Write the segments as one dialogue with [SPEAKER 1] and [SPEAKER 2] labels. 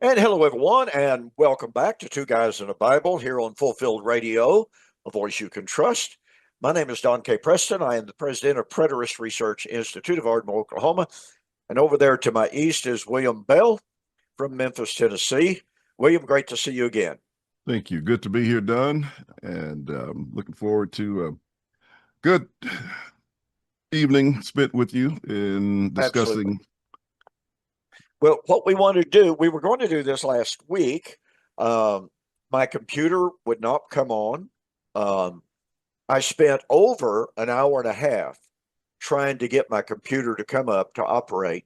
[SPEAKER 1] And hello, everyone, and welcome back to Two Guys in a Bible here on Fulfilled Radio, a voice you can trust. My name is Don K. Preston. I am the president of Preterist Research Institute of Ardmore, Oklahoma. And over there to my east is William Bell from Memphis, Tennessee. William, great to see you again.
[SPEAKER 2] Thank you. Good to be here, Don, and looking forward to a good evening spent with you in
[SPEAKER 1] Absolutely.
[SPEAKER 2] discussing.
[SPEAKER 1] Well, what we want to do, we were going to do this last week. Um, my computer would not come on. Um, I spent over an hour and a half trying to get my computer to come up to operate.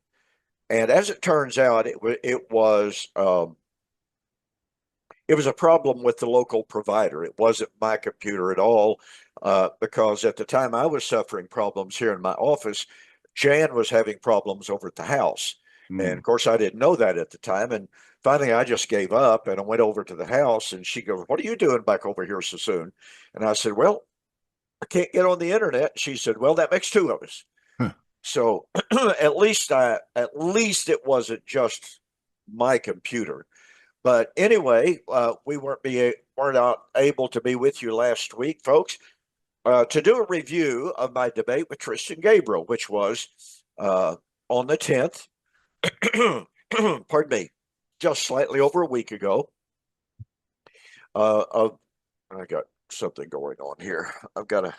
[SPEAKER 1] And as it turns out, it was a problem with the local provider. It wasn't my computer at all, because at the time I was suffering problems here in my office, Jan was having problems over at the house. And of course, I didn't know that at the time. And finally, I just gave up and I went over to the house and she goes, "What are you doing back over here so soon?" And I said, "Well, I can't get on the internet." She said, "Well, that makes two of us." So at least it wasn't just my computer. But anyway, we weren't not able to be with you last week, folks, to do a review of my debate with Tristan Gabriel, which was on the 10th. Pardon me, just slightly over a week ago. Of I got something going on here. I've got to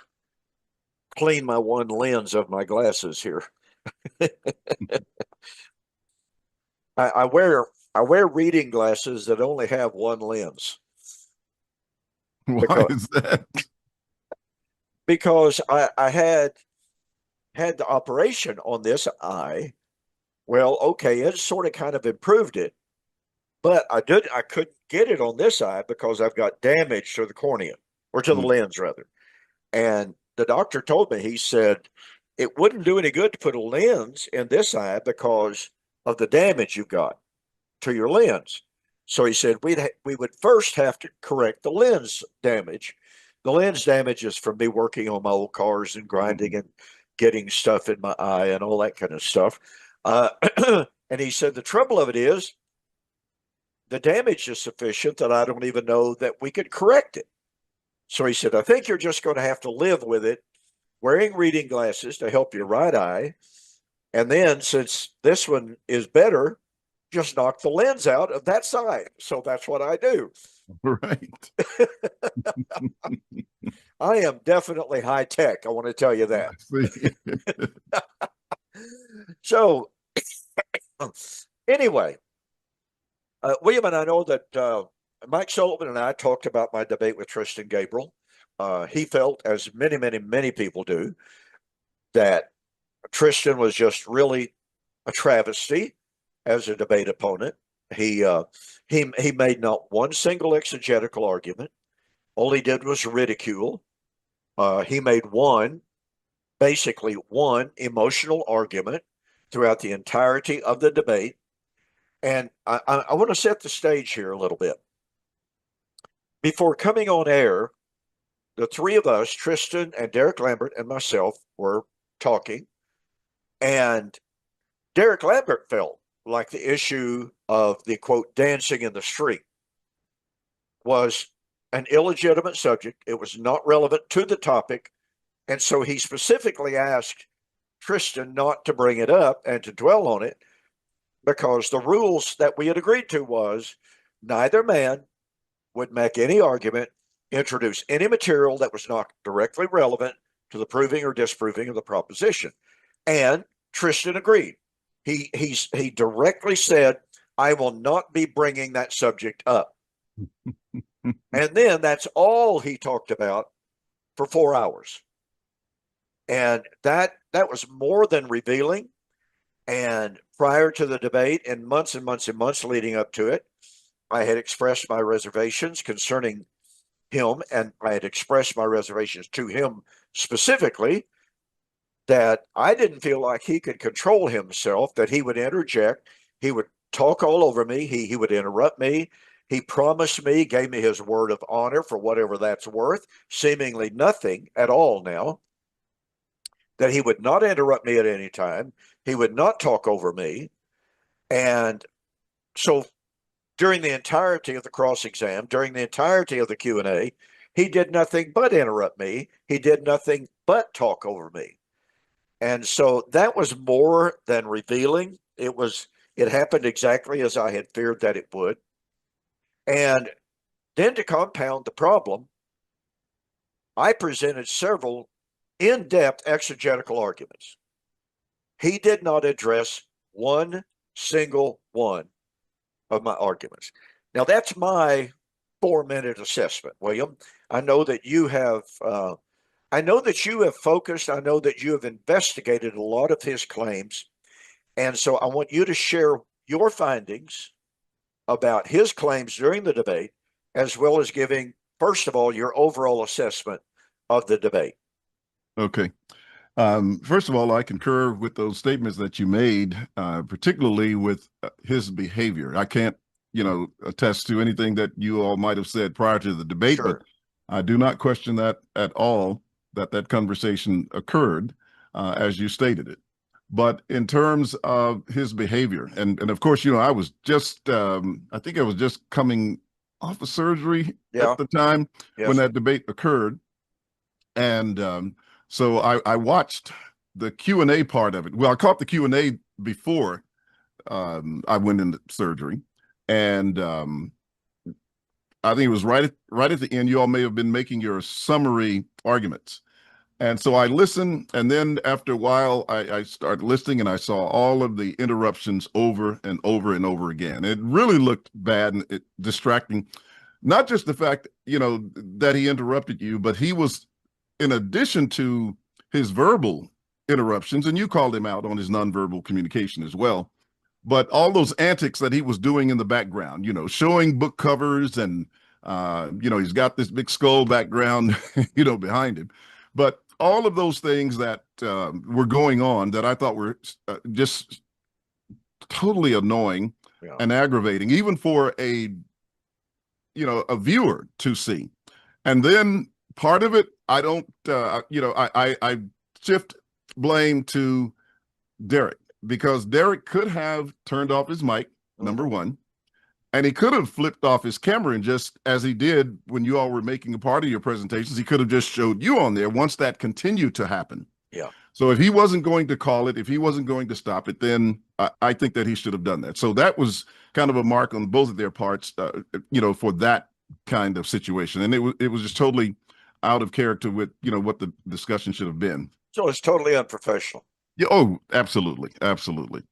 [SPEAKER 1] clean my one lens of my glasses here. I wear reading glasses that only have one lens
[SPEAKER 2] Why
[SPEAKER 1] because
[SPEAKER 2] is that?
[SPEAKER 1] I had the operation on this eye. Well, okay, it sort of kind of improved it, but I couldn't get it on this eye because I've got damage to the cornea, or to the
[SPEAKER 2] Mm,
[SPEAKER 1] lens rather. And the doctor told me, he said it wouldn't do any good to put a lens in this eye because of the damage you've got to your lens. So he said we would first have to correct the lens damage. The lens damage is from me working on my old cars and grinding
[SPEAKER 2] mm.
[SPEAKER 1] and getting stuff in my eye and all that kind of stuff. Uh, and he said the trouble of it is the damage is sufficient that I don't even know that we could correct it. So he said, I think you're just going to have to live with it, wearing reading glasses to help your right eye. And then, since this one is better, just knock the lens out of that side. So that's what I do.
[SPEAKER 2] Right.
[SPEAKER 1] I am definitely high tech. I want to tell you
[SPEAKER 2] I
[SPEAKER 1] that.
[SPEAKER 2] see.
[SPEAKER 1] So, anyway, William and I know that Mike Sullivan and I talked about my debate with Tristan Gabriel. He felt, as many, many, many people do, that Tristan was just really a travesty as a debate opponent. He uh, he made not one single exegetical argument. All he did was ridicule. He made basically one emotional argument throughout the entirety of the debate. And I want to set the stage here a little bit. Before coming on air, the three of us, Tristan and Derek Lambert and myself, were talking. And Derek Lambert felt like the issue of the quote dancing in the street was an illegitimate subject. It was not relevant to the topic. And so he specifically asked Tristan not to bring it up and to dwell on it, because the rules that we had agreed to was neither man would make any argument, introduce any material that was not directly relevant to the proving or disproving of the proposition. And Tristan agreed. He directly said, "I will not be bringing that subject up." And then that's all he talked about for 4 hours. And that was more than revealing. And prior to the debate, and months and months and months leading up to it, I had expressed my reservations concerning him, and I had expressed my reservations to him specifically, that I didn't feel like he could control himself, that he would interject, he would talk all over me, he would interrupt me. He promised me, gave me his word of honor for whatever that's worth, seemingly nothing at all now, that he would not interrupt me at any time. He would not talk over me. And so during the entirety of the cross exam, during the entirety of the Q&A, he did nothing but interrupt me. He did nothing but talk over me. And so that was more than revealing. It happened exactly as I had feared that it would. And then to compound the problem, I presented several in-depth exegetical arguments. He did not address one single one of my arguments. Now that's my 4-minute assessment, William. I know that you have I know that you have focused, I know that you have investigated a lot of his claims. And so I want you to share your findings about his claims during the debate, as well as giving, first of all, your overall assessment of the debate.
[SPEAKER 2] Okay. First of all, I concur with those statements that you made, particularly with his behavior. I can't, attest to anything that you all might have said prior to the debate,
[SPEAKER 1] Sure.
[SPEAKER 2] but I do not question that at all, that conversation occurred as you stated it. But in terms of his behavior, and of course, I was just, I think I was just coming off of surgery at the time when
[SPEAKER 1] Yes.
[SPEAKER 2] that debate occurred. And so I watched the Q&A part of it. Well, I caught the Q&A before I went into surgery. And I think it was right at the end. You all may have been making your summary arguments. And so I listened, and then after a while, I started listening, and I saw all of the interruptions over and over and over again. It really looked bad and distracting. Not just the fact, that he interrupted you, but he was, in addition to his verbal interruptions, and you called him out on his nonverbal communication as well, but all those antics that he was doing in the background, showing book covers and, he's got this big skull background, behind him. But all of those things that were going on that I thought were just totally annoying and aggravating, even for a viewer to see. And then part of it, I don't, I shift blame to Derek, because Derek could have turned off his mic, number one, and he could have flipped off his camera, and just as he did when you all were making a part of your presentations, he could have just showed you on there once that continued to happen.
[SPEAKER 1] Yeah.
[SPEAKER 2] So if he wasn't going to call it, if he wasn't going to stop it, then I think that he should have done that. So that was kind of a mark on both of their parts, for that kind of situation. And it was just totally out of character with, what the discussion should have been.
[SPEAKER 1] So it's totally unprofessional.
[SPEAKER 2] Yeah. Oh, absolutely. Absolutely.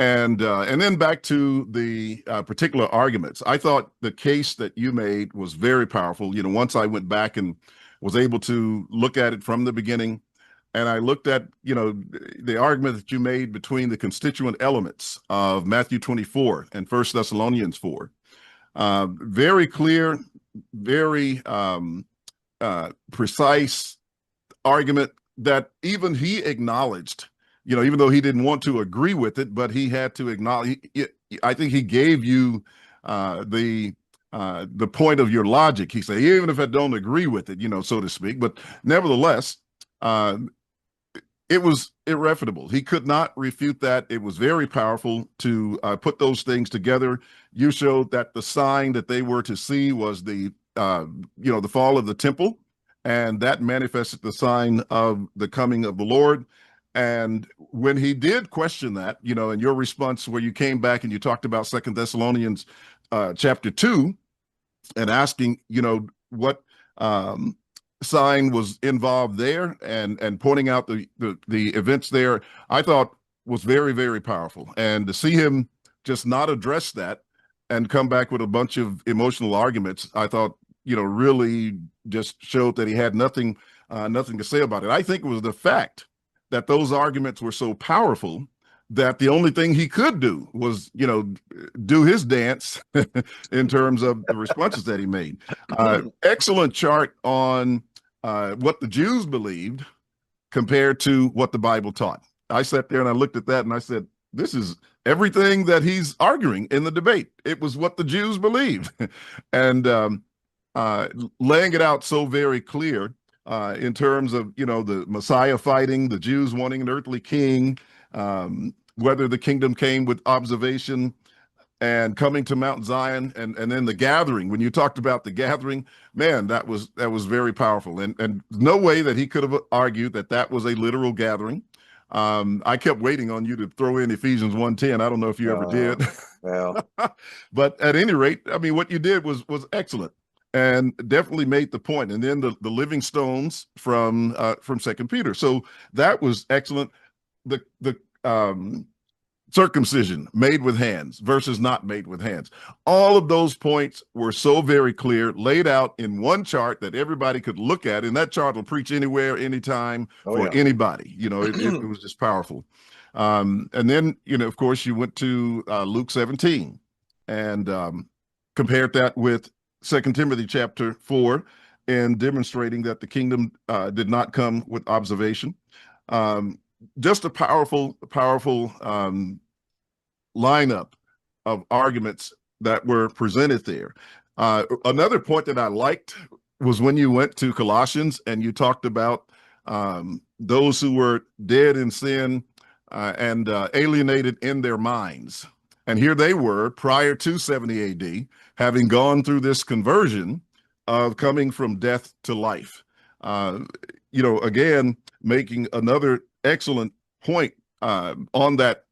[SPEAKER 2] And then back to the particular arguments. I thought the case that you made was very powerful. Once I went back and was able to look at it from the beginning, and I looked at, the argument that you made between the constituent elements of Matthew 24 and 1 Thessalonians 4. Very clear, very precise argument that even he acknowledged, even though he didn't want to agree with it, but he had to acknowledge. I think he gave you the point of your logic. He said, even if I don't agree with it, so to speak, but nevertheless, it was irrefutable. He could not refute that. It was very powerful to put those things together. You showed that the sign that they were to see was the fall of the temple, and that manifested the sign of the coming of the Lord. And when he did question that, in your response where you came back and you talked about 2 Thessalonians chapter 2 and asking, what sign was involved there, and pointing out the events there, I thought was very, very powerful. And to see him just not address that and come back with a bunch of emotional arguments, I thought, really just showed that he had nothing to say about it. I think it was the fact that those arguments were so powerful that the only thing he could do was, do his dance in terms of the responses that he made. Excellent chart on what the Jews believed compared to what the Bible taught. I sat there and I looked at that and I said, this is everything that he's arguing in the debate. It was what the Jews believed. And laying it out so very clear in terms of, the Messiah fighting, the Jews wanting an earthly king, whether the kingdom came with observation, and coming to Mount Zion, and then the gathering. When you talked about the gathering, man, that was very powerful, and no way that he could have argued that that was a literal gathering. I kept waiting on you to throw in Ephesians 1:10. I don't know if you ever did.
[SPEAKER 1] Well,
[SPEAKER 2] But at any rate, I mean, what you did was excellent and definitely made the point. And then the living stones from Second Peter. So that was excellent. The circumcision made with hands versus not made with hands. All of those points were so very clear, laid out in one chart that everybody could look at. And that chart will preach anywhere, anytime,
[SPEAKER 1] oh
[SPEAKER 2] for
[SPEAKER 1] yeah.
[SPEAKER 2] anybody. You know, it was just powerful. And then, you know, of course, you went to Luke 17 and compared that with Second Timothy chapter 4, and demonstrating that the kingdom did not come with observation. Just a powerful lineup of arguments that were presented there. Another point that I liked was when you went to Colossians and you talked about those who were dead in sin and alienated in their minds. And here they were prior to 70 AD, having gone through this conversion of coming from death to life. You know, again, making another excellent point on that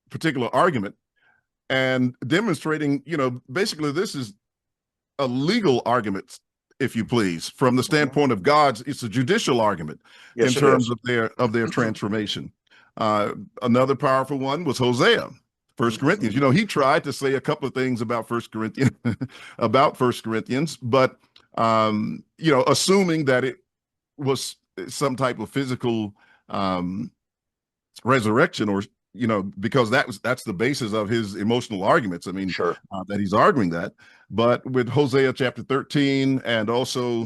[SPEAKER 2] particular argument and demonstrating, you know, basically this is a legal argument, if you please, from the standpoint of God's. It's a judicial argument in terms of their transformation. Another powerful one was Hosea, First Corinthians. You know, he tried to say a couple of things about First Corinthians, but you know, assuming that it was some type of physical resurrection, or you know, because that's the basis of his emotional arguments. I mean,
[SPEAKER 1] Sure.
[SPEAKER 2] that he's arguing that. But with Hosea chapter 13 and also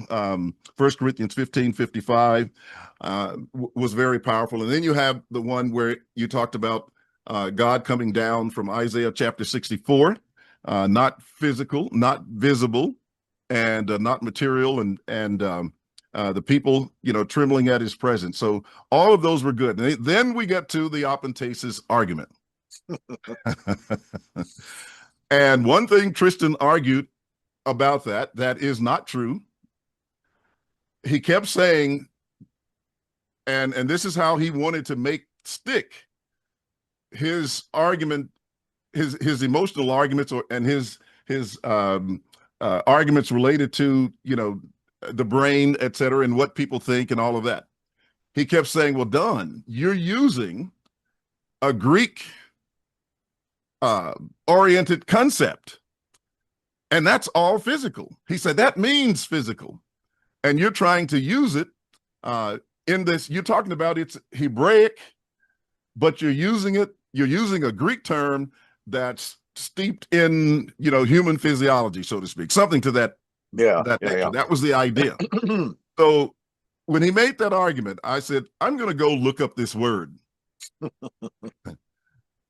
[SPEAKER 2] 1 Corinthians 15:55 was very powerful. And then you have the one where you talked about God coming down from Isaiah chapter 64, not physical, not visible, and not material, and the people, you know, trembling at his presence. So all of those were good. And then we get to the Opentasis argument. And one thing Tristan argued about that is not true. He kept saying, and this is how he wanted to make stick his argument, his emotional arguments, and his arguments related to, you know, the brain, et cetera, and what people think and all of that. He kept saying, well, Don, you're using a Greek oriented concept, and that's all physical. He said, that means physical. And you're trying to use it in this, you're talking about it's Hebraic, but you're using a Greek term that's steeped in, you know, human physiology, so to speak, something to that nature. Yeah. That was the idea. So when he made that argument, I said, I'm going to go look up this word.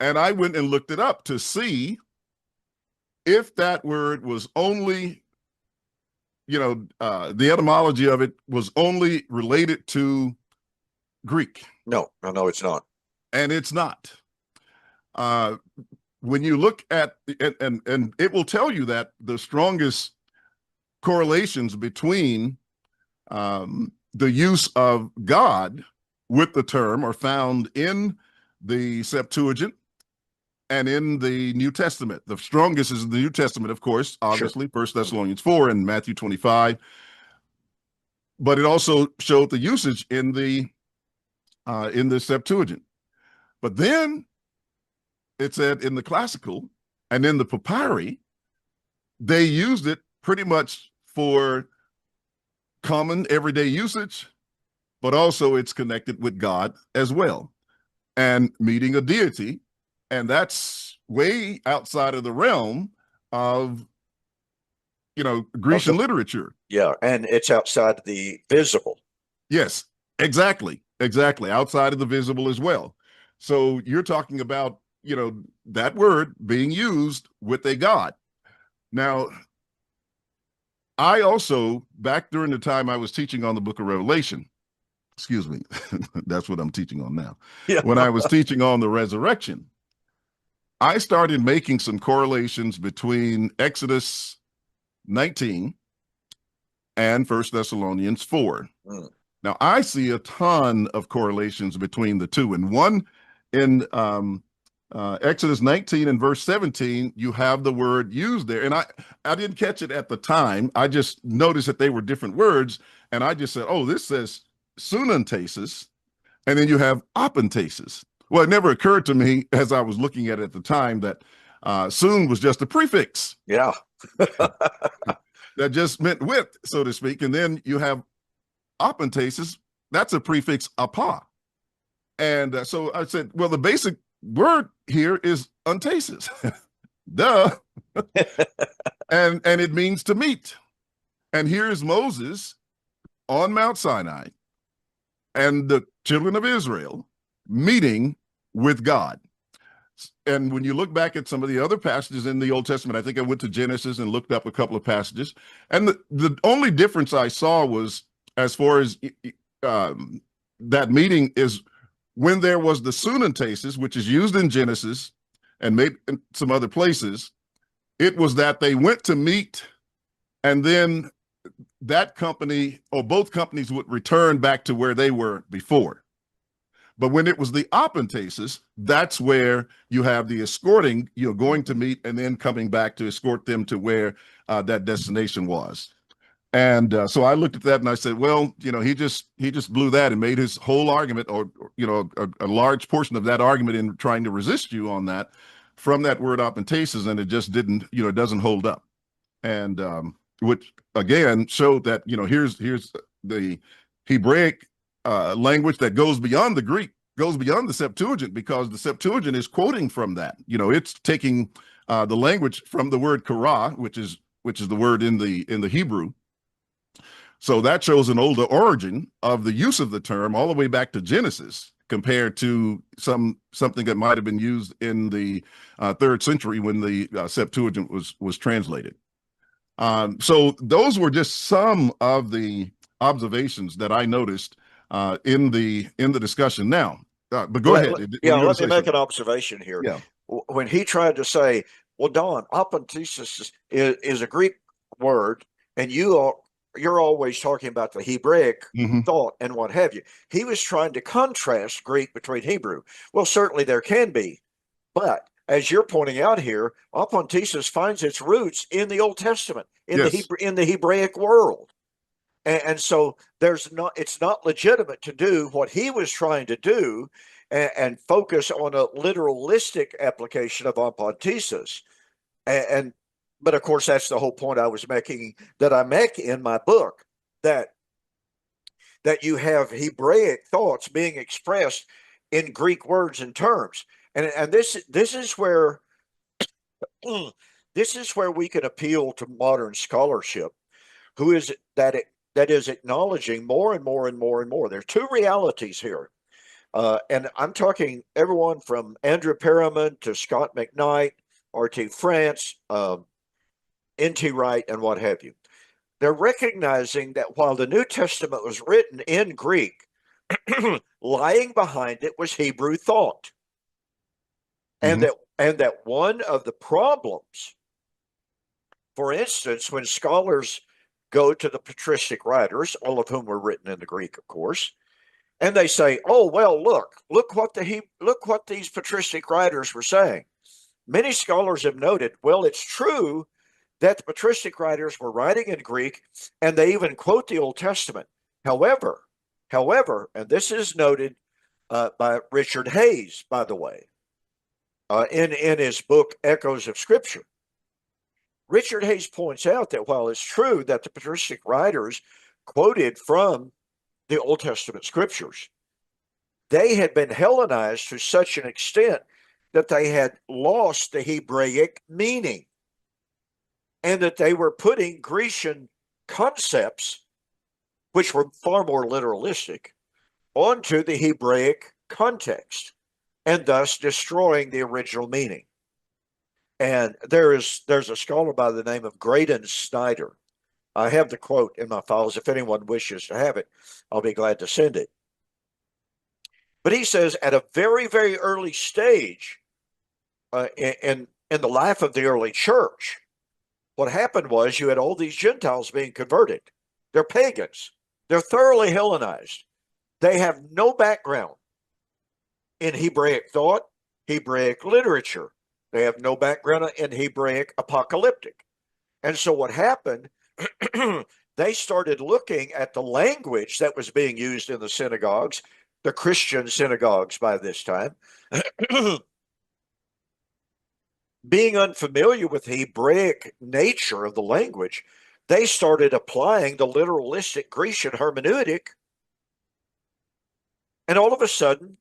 [SPEAKER 2] And I went and looked it up to see if that word was only, you know, the etymology of it was only related to Greek.
[SPEAKER 1] No, it's not.
[SPEAKER 2] And it's not. When you look at, and it will tell you that the strongest correlations between the use of God with the term are found in the Septuagint and in the New Testament. The strongest is in the New Testament, of course, obviously, sure. 1 Thessalonians 4 and Matthew 25. But it also showed the usage in the Septuagint. But then it said in the classical and in the papyri, they used it pretty much for common everyday usage, but also it's connected with God as well and meeting a deity. And that's way outside of the realm of, you know, Grecian literature.
[SPEAKER 1] Yeah. And it's outside the visible.
[SPEAKER 2] Yes, exactly. Outside of the visible as well. So you're talking about, you know, that word being used with a God. Now, I also, back during the time I was teaching on the book of Revelation, excuse me, that's what I'm teaching on now. Yeah. When I was teaching on the resurrection, I started making some correlations between Exodus 19 and First Thessalonians 4.
[SPEAKER 1] Mm.
[SPEAKER 2] Now, I see a ton of correlations between the two. And one in Exodus 19 and verse 17, you have the word used there. And I didn't catch it at the time. I just noticed that they were different words. And I just said, oh, this says sunantasis. And then you have apentasis. Well, it never occurred to me as I was looking at it at the time that soon was just a prefix.
[SPEAKER 1] Yeah.
[SPEAKER 2] That just meant with, so to speak. And then you have apentasis, that's a prefix apa. And so I said, well, the basic word here is untasis. Duh. and it means to meet. And here's Moses on Mount Sinai and the children of Israel meeting with God. And when you look back at some of the other passages in the Old Testament, I think I went to Genesis and looked up a couple of passages. And the only difference I saw was as far as that meeting is when there was the sunantasis, which is used in Genesis and maybe in some other places, it was that they went to meet and then that company or both companies would return back to where they were before. But when it was the apentasis, that's where you have the escorting, you're going to meet and then coming back to escort them to where that destination was. And so I looked at that and I said, well, he just blew that and made his whole argument or a large portion of that argument in trying to resist you on that from that word apentasis. And it just didn't, it doesn't hold up. And which again showed that, here's the Hebraic language that goes beyond the Greek, goes beyond the Septuagint, because the Septuagint is quoting from that. It's taking the language from the word kara, which is the word in the Hebrew. So that shows an older origin of the use of the term all the way back to Genesis, compared to something that might have been used in the 3rd century when the Septuagint was translated. So those were just some of the observations that I noticed in the discussion. Now, but go ahead.
[SPEAKER 1] Let me make an observation here.
[SPEAKER 2] Yeah.
[SPEAKER 1] When he tried to say, well, Don, apenthesis is a Greek word, and you're always talking about the Hebraic thought and what have you. He was trying to contrast Greek between Hebrew. Well, certainly there can be, but as you're pointing out here, apenthesis finds its roots in the Old Testament, in the Hebraic world. And so it's not legitimate to do what he was trying to do and focus on a literalistic application of apenthesis. But of course, that's the whole point I was making, that I make in my book, that you have Hebraic thoughts being expressed in Greek words and terms. And this is where we can appeal to modern scholarship, who is that is acknowledging more and more and more and more. There are two realities here. And I'm talking everyone from Andrew Perriman to Scott McKnight, R.T. France, N.T. Wright, and what have you. They're recognizing that while the New Testament was written in Greek, lying behind it was Hebrew thought. And that one of the problems, for instance, when scholars go to the patristic writers, all of whom were written in the Greek, of course, and they say, "Oh, well, look what these patristic writers were saying." Many scholars have noted, well, it's true that the patristic writers were writing in Greek, and they even quote the Old Testament. However, and this is noted by Richard Hayes, by the way, in his book Echoes of Scripture. Richard Hayes points out that while it's true that the patristic writers quoted from the Old Testament scriptures, they had been Hellenized to such an extent that they had lost the Hebraic meaning, and that they were putting Grecian concepts, which were far more literalistic, onto the Hebraic context, and thus destroying the original meaning. And there's a scholar by the name of Graydon Snyder. I have the quote in my files. If anyone wishes to have it, I'll be glad to send it. But he says, at a very, very early stage, in the life of the early church, what happened was you had all these Gentiles being converted. They're pagans. They're thoroughly Hellenized. They have no background in Hebraic thought, Hebraic literature. They have no background in Hebraic apocalyptic. And so what happened, they started looking at the language that was being used in the synagogues, the Christian synagogues by this time. Being unfamiliar with the Hebraic nature of the language, they started applying the literalistic Grecian hermeneutic. And all of a sudden,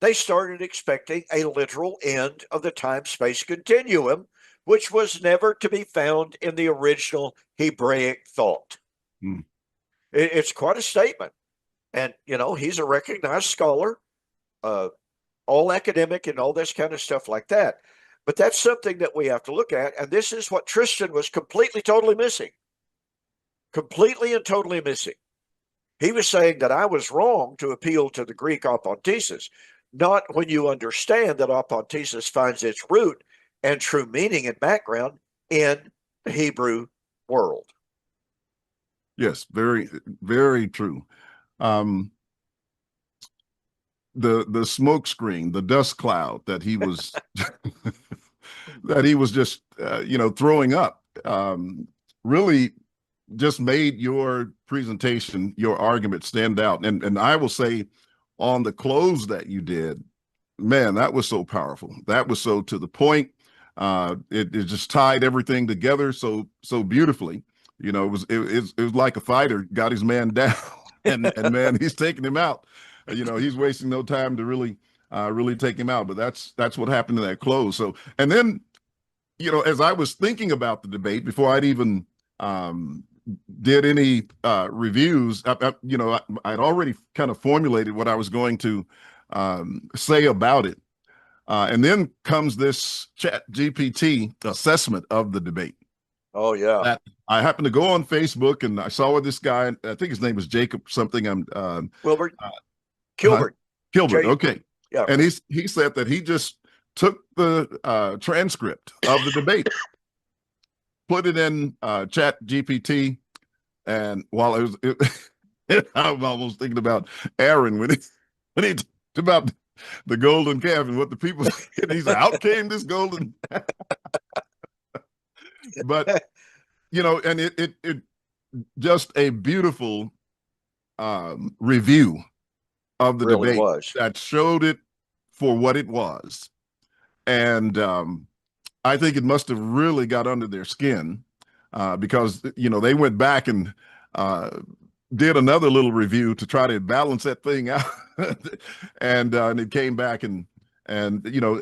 [SPEAKER 1] they started expecting a literal end of the time-space continuum, which was never to be found in the original Hebraic thought.
[SPEAKER 2] Hmm.
[SPEAKER 1] It's quite a statement. And, he's a recognized scholar, all academic and all this kind of stuff like that. But that's something that we have to look at. And this is what Tristan was completely, totally missing. Completely and totally missing. He was saying that I was wrong to appeal to the Greek apontesis, not when you understand that apontesis finds its root and true meaning and background in the Hebrew world.
[SPEAKER 2] Yes, very, very true. The smoke screen, the dust cloud that he was that he was just throwing up, really just made your presentation, your argument stand out. And I will say, on the close that you did, man, that was so powerful. That was so to the point. It just tied everything together so beautifully. It was like a fighter got his man down, and man, he's taking him out. He's wasting no time to really take him out. But that's what happened in that close. So, and then, as I was thinking about the debate before I'd even did any reviews, I'd already kind of formulated what I was going to say about it. And then comes this Chat GPT assessment of the debate.
[SPEAKER 1] Oh, yeah.
[SPEAKER 2] I happened to go on Facebook and I saw this guy, I think his name was Jacob something.
[SPEAKER 1] Wilbert? Kilbert.
[SPEAKER 2] Kilbert, okay.
[SPEAKER 1] Yeah.
[SPEAKER 2] And he said that he just took the transcript of the debate, put it in Chat GPT, and while I'm almost thinking about Aaron when he talked about the golden calf and what the people said. He said, out came this golden but and it just a beautiful review of the
[SPEAKER 1] really
[SPEAKER 2] debate
[SPEAKER 1] was.
[SPEAKER 2] that showed it for what it was. And I think it must have really got under their skin because they went back and did another little review to try to balance that thing out. and it came back and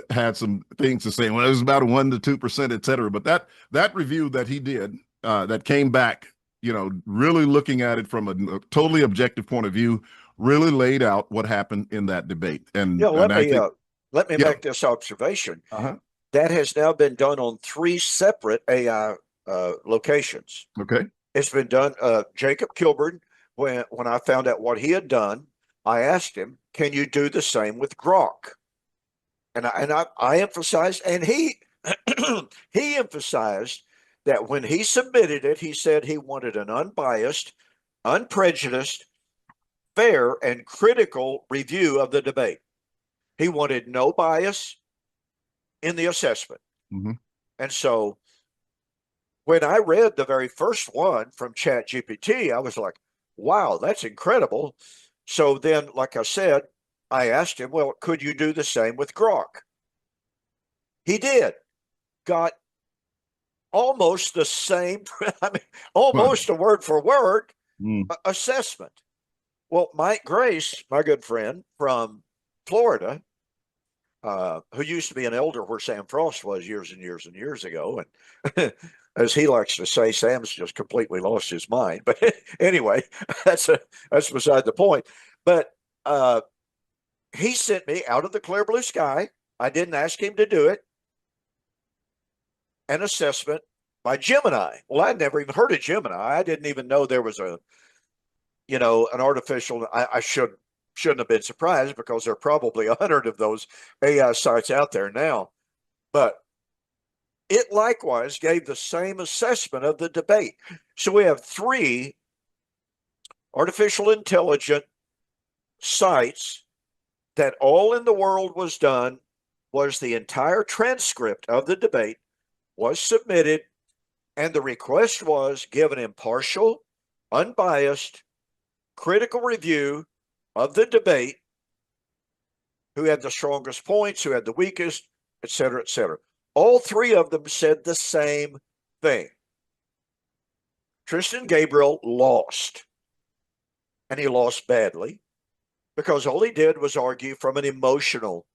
[SPEAKER 2] had some things to say. Well, it was about a 1% to 2%, et cetera. But that review that he did that came back, really looking at it from a totally objective point of view, really laid out what happened in that debate. And
[SPEAKER 1] let me make this observation. That has now been done on 3 separate AI locations.
[SPEAKER 2] Okay.
[SPEAKER 1] It's been done. Jacob Kilburn, when I found out what he had done, I asked him, "Can you do the same with Grok?" And I emphasized, and he he emphasized that when he submitted it, he said he wanted an unbiased, unprejudiced, fair, and critical review of the debate. He wanted no bias in the assessment.
[SPEAKER 2] Mm-hmm.
[SPEAKER 1] And so when I read the very first one from ChatGPT, I was like, wow, that's incredible. So then, like I said, I asked him, well, could you do the same with Grok? He did. Got almost the same, almost a word for word assessment. Well, Mike Grace, my good friend from Florida, who used to be an elder where Sam Frost was years and years and years ago. And as he likes to say, Sam's just completely lost his mind. But anyway, that's beside the point. But he sent me out of the clear blue sky. I didn't ask him to do it. An assessment by Gemini. Well, I'd never even heard of Gemini. I didn't even know there was an artificial. I shouldn't have been surprised because there are probably 100 of those AI sites out there now. But it likewise gave the same assessment of the debate. So we have three artificial intelligence sites that all in the world was done, was the entire transcript of the debate was submitted, and the request was give an impartial, unbiased, critical review of the debate, who had the strongest points, who had the weakest, et cetera, et cetera. All three of them said the same thing. Tristan Gabriel lost, and he lost badly, because all he did was argue from an emotional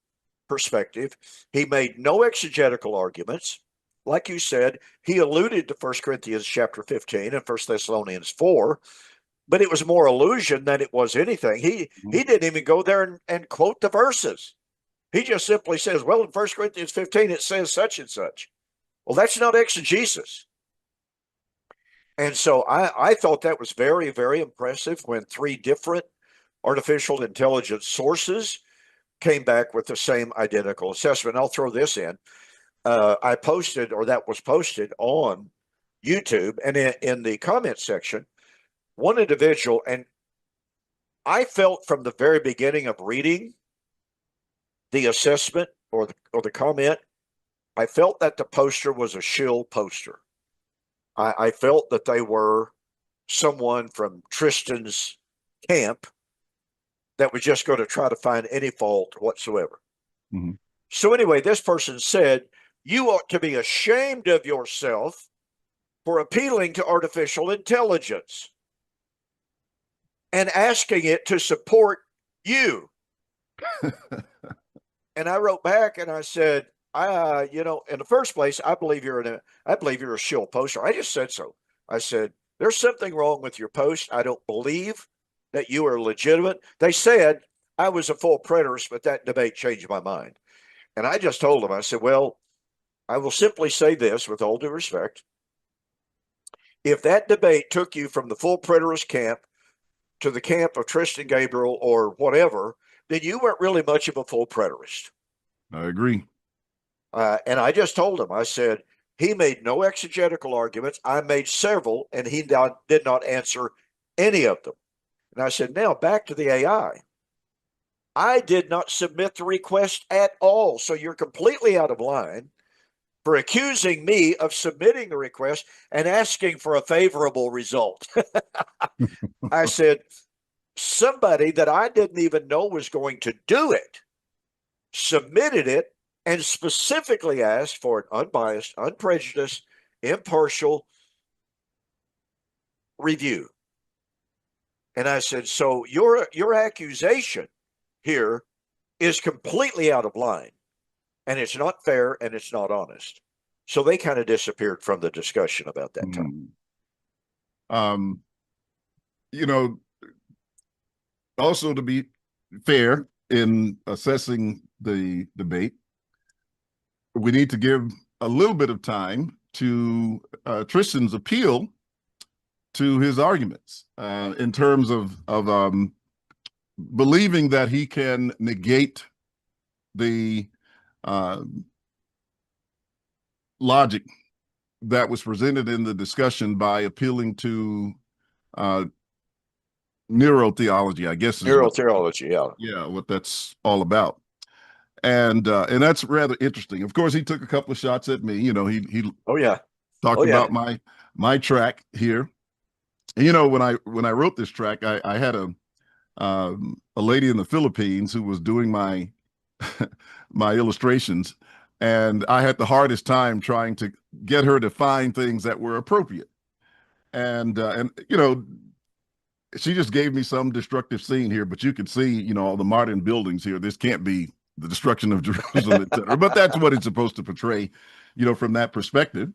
[SPEAKER 1] perspective. He made no exegetical arguments. Like you said, he alluded to 1 Corinthians chapter 15 and 1 Thessalonians 4, but it was more allusion than it was anything. He didn't even go there and quote the verses. He just simply says, well, in 1 Corinthians 15, it says such and such. Well, that's not exegesis. And so I thought that was very, very impressive when three different artificial intelligence sources came back with the same identical assessment. I'll throw this in. I posted, or that was posted on YouTube, and in the comment section, one individual, and I felt from the very beginning of reading the assessment or the comment, I felt that the poster was a shill poster. I felt that they were someone from Tristan's camp that was just going to try to find any fault whatsoever.
[SPEAKER 2] Mm-hmm.
[SPEAKER 1] So anyway, this person said, you ought to be ashamed of yourself for appealing to artificial intelligence and asking it to support you. And I wrote back and I said, in the first place, I believe you're a shill poster. I just said so. I said, there's something wrong with your post. I don't believe that you are legitimate. They said I was a full preterist, but that debate changed my mind. And I just told them, I said, well, I will simply say this with all due respect. If that debate took you from the full preterist camp to the camp of Tristan Gabriel or whatever, then you weren't really much of a full preterist.
[SPEAKER 2] I agree.
[SPEAKER 1] And I just told him, I said, he made no exegetical arguments. I made several, and he did not answer any of them. And I said, now back to the AI. I did not submit the request at all. So you're completely out of line for accusing me of submitting the request and asking for a favorable result. I said, somebody that I didn't even know was going to do it submitted it and specifically asked for an unbiased, unprejudiced, impartial review. And I said, so your accusation here is completely out of line, and it's not fair, and it's not honest. So they kind of disappeared from the discussion about that time.
[SPEAKER 2] Also to be fair in assessing the debate, we need to give a little bit of time to Tristan's appeal to his arguments in terms of believing that he can negate the logic that was presented in the discussion by appealing to neurotheology, I guess.
[SPEAKER 1] Neurotheology,
[SPEAKER 2] yeah, what that's all about. And that's rather interesting. Of course, he took a couple of shots at me. He talked about my track here. And, when I wrote this track, I had a lady in the Philippines who was doing my my illustrations, and I had the hardest time trying to get her to find things that were appropriate. And she just gave me some destructive scene here, but you can see, all the modern buildings here. This can't be the destruction of Jerusalem, etc. But that's what it's supposed to portray, from that perspective.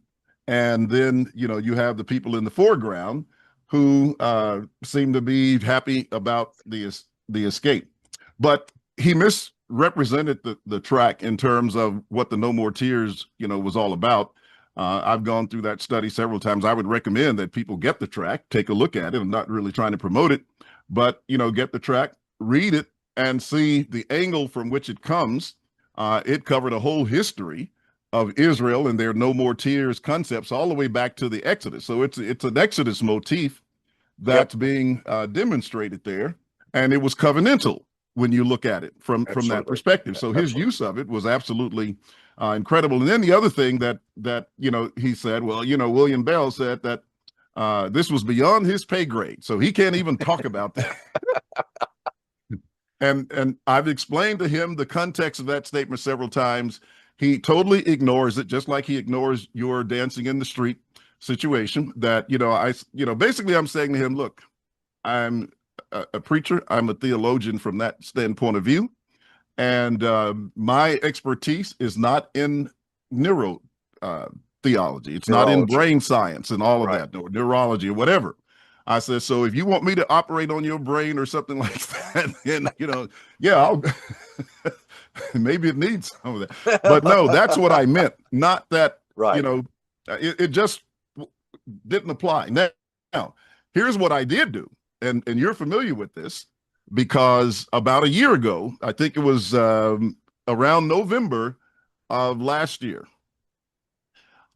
[SPEAKER 2] And then, you have the people in the foreground who seem to be happy about the escape. But he misrepresented the track in terms of what the No More Tears, was all about. I've gone through that study several times. I would recommend that people get the track, take a look at it. I'm not really trying to promote it, but, get the track, read it, and see the angle from which it comes. It covered a whole history of Israel and their no more tears concepts all the way back to the Exodus. So it's an Exodus motif that's being demonstrated there, and it was covenantal when you look at it from that perspective. So his use of it was absolutely incredible. And then the other thing that he said, well, William Bell said that this was beyond his pay grade, so he can't even talk about that. And I've explained to him the context of that statement several times. He totally ignores it, just like he ignores your dancing in the street situation. That basically I'm saying to him, look, I'm a preacher, I'm a theologian from that standpoint of view, and my expertise is not in neuro theology. It's not in brain science and all of that, or neurology or whatever. I said, so if you want me to operate on your brain or something like that, then, I'll maybe it needs some of that. But no, that's what I meant. Not that, it just didn't apply. Now, here's what I did do. And you're familiar with this because about a year ago, I think it was around November of last year,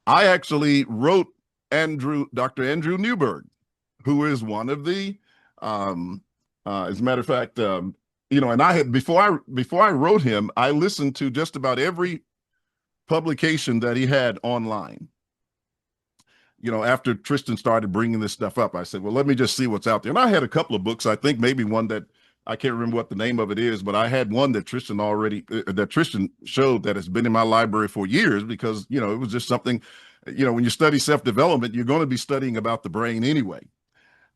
[SPEAKER 2] I actually wrote Dr. Andrew Newberg, who is one of the, as a matter of fact, and I had, before I wrote him, I listened to just about every publication that he had online. After Tristan started bringing this stuff up, I said, well, let me just see what's out there. And I had a couple of books. I think maybe one that I can't remember what the name of it is, but I had one that Tristan showed that has been in my library for years because, it was just something, when you study self-development, you're going to be studying about the brain anyway.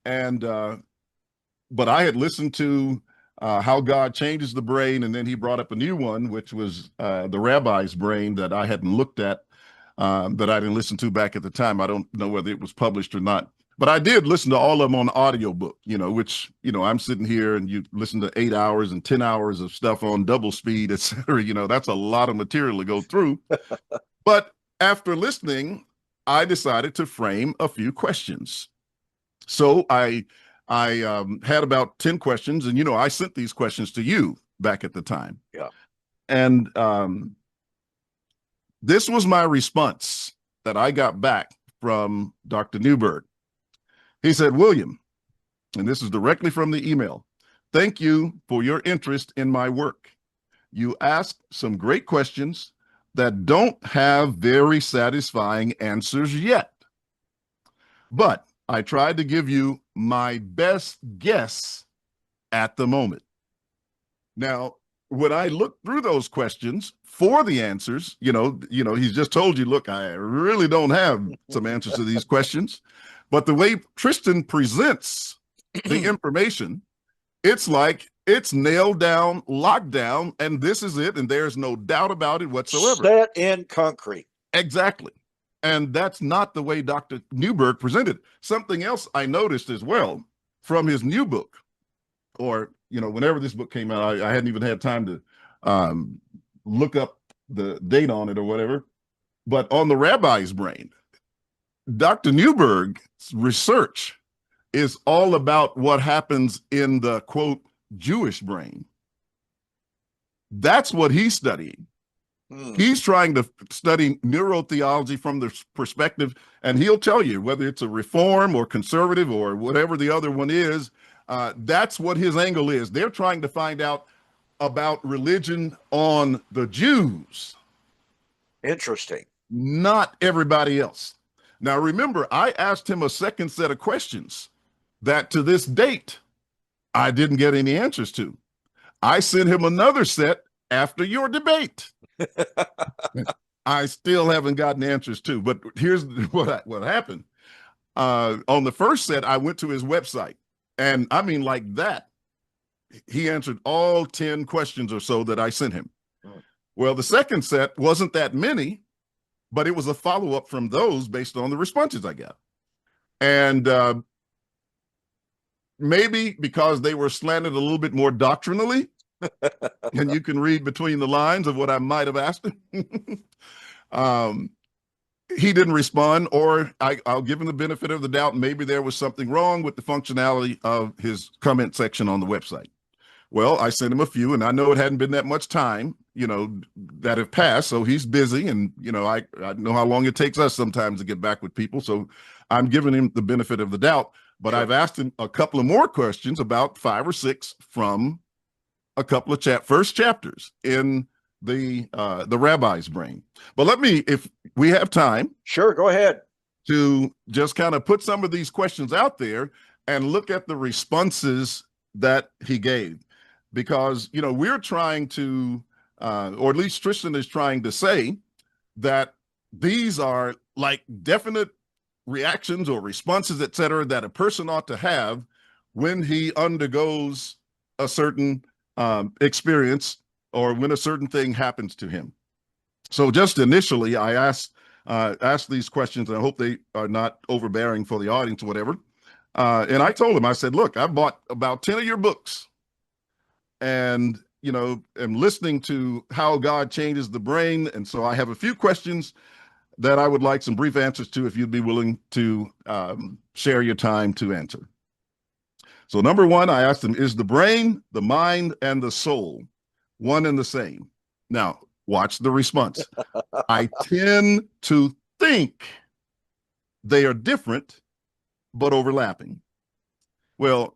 [SPEAKER 2] And, but I had listened to how God changes the brain. And then he brought up a new one, which was the rabbi's brain that I hadn't looked at, that I didn't listen to back at the time. I don't know whether it was published or not, but I did listen to all of them on audiobook, which, I'm sitting here and you listen to 8 hours and 10 hours of stuff on double speed, et cetera. That's a lot of material to go through. But after listening, I decided to frame a few questions. So I had about 10 questions, and, I sent these questions to you back at the time.
[SPEAKER 1] Yeah.
[SPEAKER 2] And this was my response that I got back from Dr. Newberg. He said, William, and this is directly from the email, thank you for your interest in my work. You asked some great questions that don't have very satisfying answers yet. But I tried to give you my best guess at the moment. Now, when I looked through those questions for the answers, he's just told you, look, I really don't have some answers to these questions. But the way Tristan presents the information, it's like it's nailed down, locked down, and this is it, and there's no doubt about it whatsoever.
[SPEAKER 1] Set in concrete.
[SPEAKER 2] Exactly. And that's not the way Dr. Newberg presented. Something else I noticed as well from his new book, or, whenever this book came out, I hadn't even had time to look up the date on it or whatever. But on the rabbi's brain, Dr. Newberg's research is all about what happens in the, quote, Jewish brain. That's what he's studying. He's trying to study neurotheology from the perspective, and he'll tell you whether it's a reform or conservative or whatever the other one is, that's what his angle is. They're trying to find out about religion on the Jews.
[SPEAKER 1] Interesting.
[SPEAKER 2] Not everybody else. Now, remember, I asked him a second set of questions that to this date, I didn't get any answers to. I sent him another set after your debate. I still haven't gotten answers to, but here's what happened. On the first set, I went to his website, and I mean, like that, he answered all 10 questions or so that I sent him. Well, the second set wasn't that many, but it was a follow-up from those based on the responses I got. And maybe because they were slanted a little bit more doctrinally, and you can read between the lines of what I might have asked him. He didn't respond, or I'll give him the benefit of the doubt. Maybe there was something wrong with the functionality of his comment section on the website. Well, I sent him a few, and I know it hadn't been that much time, that have passed. So he's busy, and I know how long it takes us sometimes to get back with people. So I'm giving him the benefit of the doubt. But
[SPEAKER 1] Sure.
[SPEAKER 2] I've asked him a couple of more questions, about 5 or 6 from a couple of first chapters in the rabbi's brain. But let me, if we have time,
[SPEAKER 1] Sure, go ahead.
[SPEAKER 2] to just kind of put some of these questions out there and look at the responses that he gave, because we're trying to, or at least Tristan is trying to say, that these are like definite reactions or responses, etc., that a person ought to have when he undergoes a certain experience, or when a certain thing happens to him. So just initially, I asked these questions, and I hope they are not overbearing for the audience or whatever. And I told him, I said, look, I bought about 10 of your books, and am listening to how God changes the brain. And so I have a few questions that I would like some brief answers to, if you'd be willing to share your time to answer. So number one, I asked him, is the brain, the mind, and the soul one and the same? Now, watch the response. I tend to think they are different, but overlapping. Well,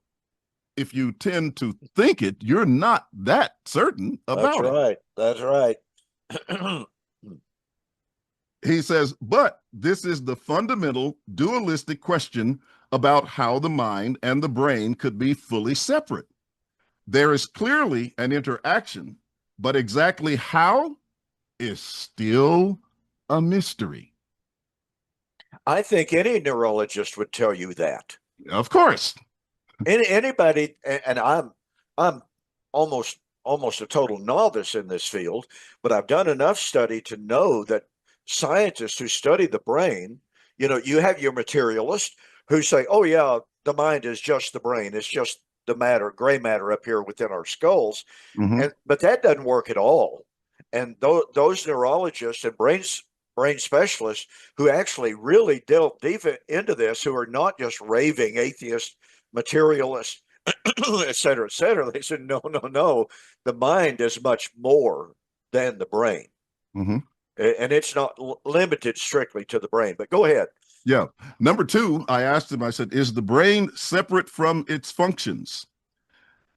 [SPEAKER 2] if you tend to think it, you're not that certain about it.
[SPEAKER 1] That's right.
[SPEAKER 2] He says, but this is the fundamental dualistic question about how the mind and the brain could be fully separate. There is clearly an interaction, but exactly how is still a mystery.
[SPEAKER 1] I think any neurologist would tell you that.
[SPEAKER 2] Of course.
[SPEAKER 1] Anybody, and I'm almost a total novice in this field, but I've done enough study to know that scientists who study the brain, you have your materialist who say, oh yeah, the mind is just the brain, it's just the matter, gray matter up here within our skulls. But that doesn't work at all. And those neurologists and brain specialists who actually really delve deep into this, who are not just raving atheist materialists, et cetera, they said, no, the mind is much more than the brain. And it's not limited strictly to the brain. But go ahead.
[SPEAKER 2] Yeah. Number two, I asked him, I said, is the brain separate from its functions?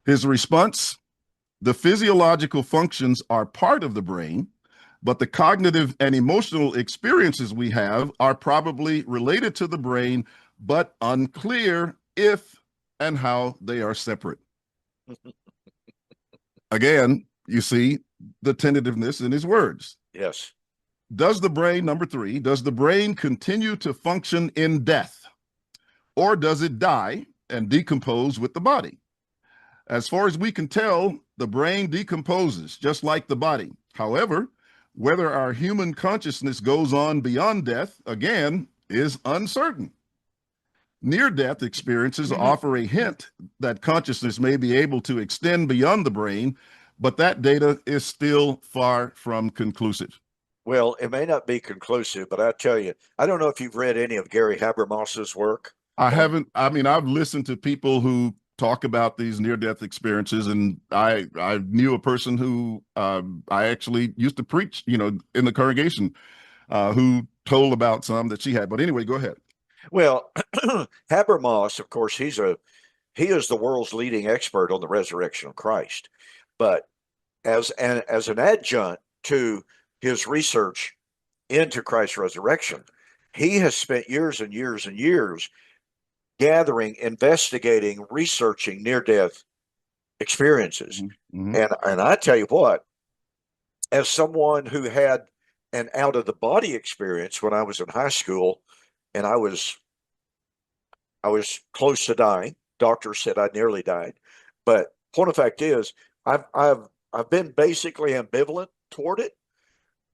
[SPEAKER 2] His response, the physiological functions are part of the brain, but the cognitive and emotional experiences we have are probably related to the brain, but unclear if and how they are separate. Again, you see the tentativeness in his words.
[SPEAKER 1] Yes.
[SPEAKER 2] Does the brain, number three, does the brain continue to function in death, or does it die and decompose with the body? As far as we can tell, the brain decomposes just like the body. However, whether our human consciousness goes on beyond death, again, is uncertain. Near-death experiences offer a hint that consciousness may be able to extend beyond the brain, but that data is still far from conclusive.
[SPEAKER 1] Well, it may not be conclusive, but I tell you, I don't know if you've read any of Gary Habermas's work.
[SPEAKER 2] I haven't. I mean, I've listened to people who talk about these near-death experiences, and I knew a person who I actually used to preach, in the congregation, who told about some that she had. But anyway, go ahead.
[SPEAKER 1] Well, Habermas, of course, he is the world's leading expert on the resurrection of Christ. But as an adjunct to his research into Christ's resurrection, he has spent years and years and years gathering, investigating, researching near-death experiences. And I tell you what, as someone who had an out-of-the-body experience when I was in high school, and I was close to dying. Doctors said I nearly died, but point of fact is, I've been basically ambivalent toward it.